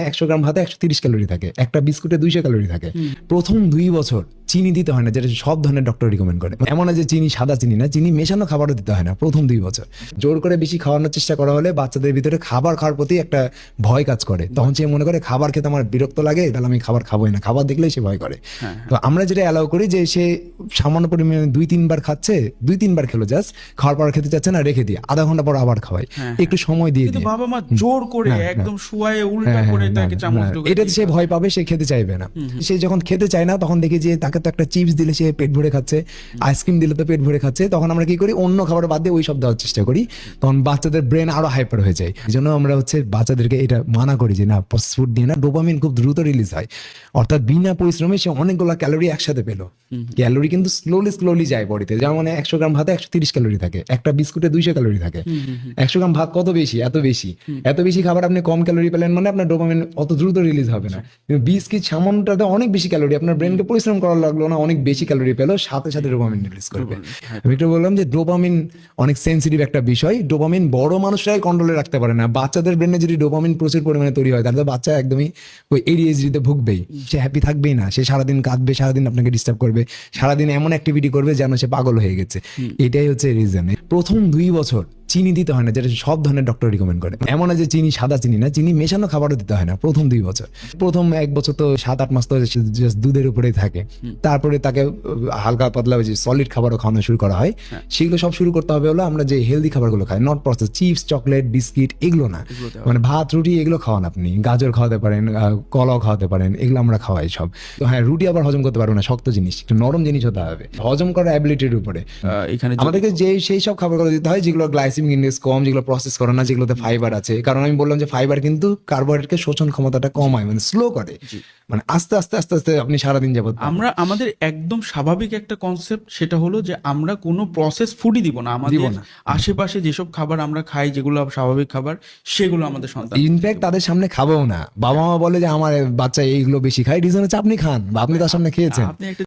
100 গ্রাম ভাতে 130 ক্যালোরি থাকে, একটা বিস্কুটে 200 ক্যালোরি থাকে। প্রথম 2 বছর চিনি দিতে হয় না, যেটা সব ধরনের ডক্টর রিকমেন্ড করে। এমন না যে চিনি সাদা চিনি না, চিনি মেশানো খাবারও দিতে হয় না প্রথম 2 বছর। জোর করে বেশি খাওয়ানোর চেষ্টা করা হলে বাচ্চাদের ভিতরে খাবার খাওয়ার প্রতি একটা ভয় কাজ করে। তখন সে মনে করে খাবার খেতে আমার বিরক্ত লাগে, তাহলে আমি খাবার খাবোই না, খাবার দেখলেই সে ভয় করে। তো আমরা যেটা অ্যালাউ করি যে সে সামান্য পরিমাণে 2-3 বার খাচ্ছে, 2-3 বার খেলো, জাস্ট খাওয়ার পর খেতে চাচ্ছে না, রেখে দিয়ে আধা ঘন্টা পর আবার খাওয়াই, একটু সময় দিয়ে কিন্তু দিই। বাবা মা জোর করে একদম শুয়ায়ে উল্টা করে তাকে চামচ ঢুকিয়ে এটাতে সে ভয় পাবে, সে খেতে চাইবে না। সে যখন খেতে চায় না তখন দেখি যে তাকে তো একটা চিপস দিলে সে পেট ভরে খাচ্ছে, আইসক্রিম দিলে তো পেট ভরে খাচ্ছে, তখন আমরা কি করি অন্য খাবার বাদ দিয়ে ওই সব দেওয়ার চেষ্টা করি। তখন বাচ্চাদের ব্রেন আরো হাইপার হয়ে যায়। এই জন্য আমরা বাচ্চাদেরকে এটা মানা করি যে না, ফাস্ট ফুড দিয়ে না, ডোপামিন খুব দ্রুত রিলিজ হয়, অর্থাৎ বিনা পরিশ্রমে সে অনেকগুলো ক্যালোরি একসাথে পেলো। ক্যালোরি কিন্তু স্লোলি যায় বডিতে। যেমন 100 গ্রাম ভাতে 130 ক্যালোরি থাকে, একটা বিস্কুটে 200 ক্যালোরি থাকে। 100 গ্রাম ভাত কত বেশি, এত বেশি খাবার আপনি কম ক্যালোরি পেলেন মানে আপনার ডোপামিন অত দ্রুত রিলিজ হবে না। কিন্তু বিস্কিট সামান্যটাতে অনেক বেশি ক্যালোরি, আপনার ব্রেনকে পরিশ্রম করার লাগলো না, অনেক বেশি ক্যালোরি পেলো, সাথে সাথে ডোপামিন রিলিজ করবে। আমি একটু বললাম যে ডোপামিন অনেক সেন্সিটিভ একটা বিষয়। ডোপামিন বড় মানুষরাই কন্ট্রোলে রাখতে পারে না। বাচ্চাদের ব্রেনে যদি ডোপামিন প্রচুর পরিমাণে তৈরি হয়, তাহলে তো বাচ্চা একদমই ওই ADHD-তে ভুগবেই, সে হ্যাপি থাকবেই না, সে সারাদিন কাঁদবে, সারাদিন আপনাকে ডিস্টার্ব করবে, সারাদিন এমন অ্যাক্টিভিটি করবে যেন সে পাগল হয়ে গেছে। এটাই হচ্ছে রিজন। প্রথম 2 বছর চিনি দিতে হয় না, যেটা সব ধরনের ডক্টর রিকমেন্ড করে। এমন না যে চিনি সাদা চিনি না, চিনি মেশানো খাবারও দিতে হয় না প্রথম 2 বছর। প্রথম 1 বছর তো 7-8 মাস তো জাস্ট দুধের উপরেই থাকে। তারপরে তাকে হালকা পাতলা সলিড খাবারও খাওয়ানো শুরু করা হয়। সেগুলো সব শুরু করতে হবে হলো আমরা যে হেলদি খাবারগুলো খাই, not process, chips, chocolate, biscuit, এগুলো না। মানে ভাত, রুটি এগুলো খাওয়ান আপনি, গাজর খাওয়াতে পারেন, কলাও খাওয়াতে পারেন, এগুলো আমরা খাওয়াই সব। তো হ্যাঁ, রুটি আবার হজম করতে পারবো না, শক্ত জিনিস, একটু নরম জিনিস হতে হবে হজম করার অ্যাবিলিটির উপরে। এখানে আমাদেরকে সেই সব খাবারগুলো দিতে হয় যেগুলো গ্লাইসেমিক ইন্ডেক্স কম, যেগুলো প্রসেস করে না, যেগুলোতে ফাইবার আছে। কারণ আমি বললাম যে ফাইবার কিন্তু কার্বোহাইড্রেটকে শোষণ ক্ষমতাটা কমায়, মানে স্লো করে, মানে আস্তে আস্তে আস্তে আস্তে আপনি সারাদিন যাবত আমরা আমাদের একদম স্বাভাবিক একটা কনসেপ্ট, সেটা হলো যে আমরা কোনো প্রসেস ফুডই দিব না। আমাদের আশেপাশে যেসব খাবার আমরা খাই, যেগুলো স্বাভাবিক খাবার, সেগুলো আমাদের সন্তান, ইনফ্যাক্ট তাদের সামনে খাবেও না। বাবা মা বলে যে আমার বাচ্চা এইগুলো বেশি খায়, রিজন হচ্ছে আপনি খান বা আপনি তার সামনে খেয়েছেন। আপনি একটা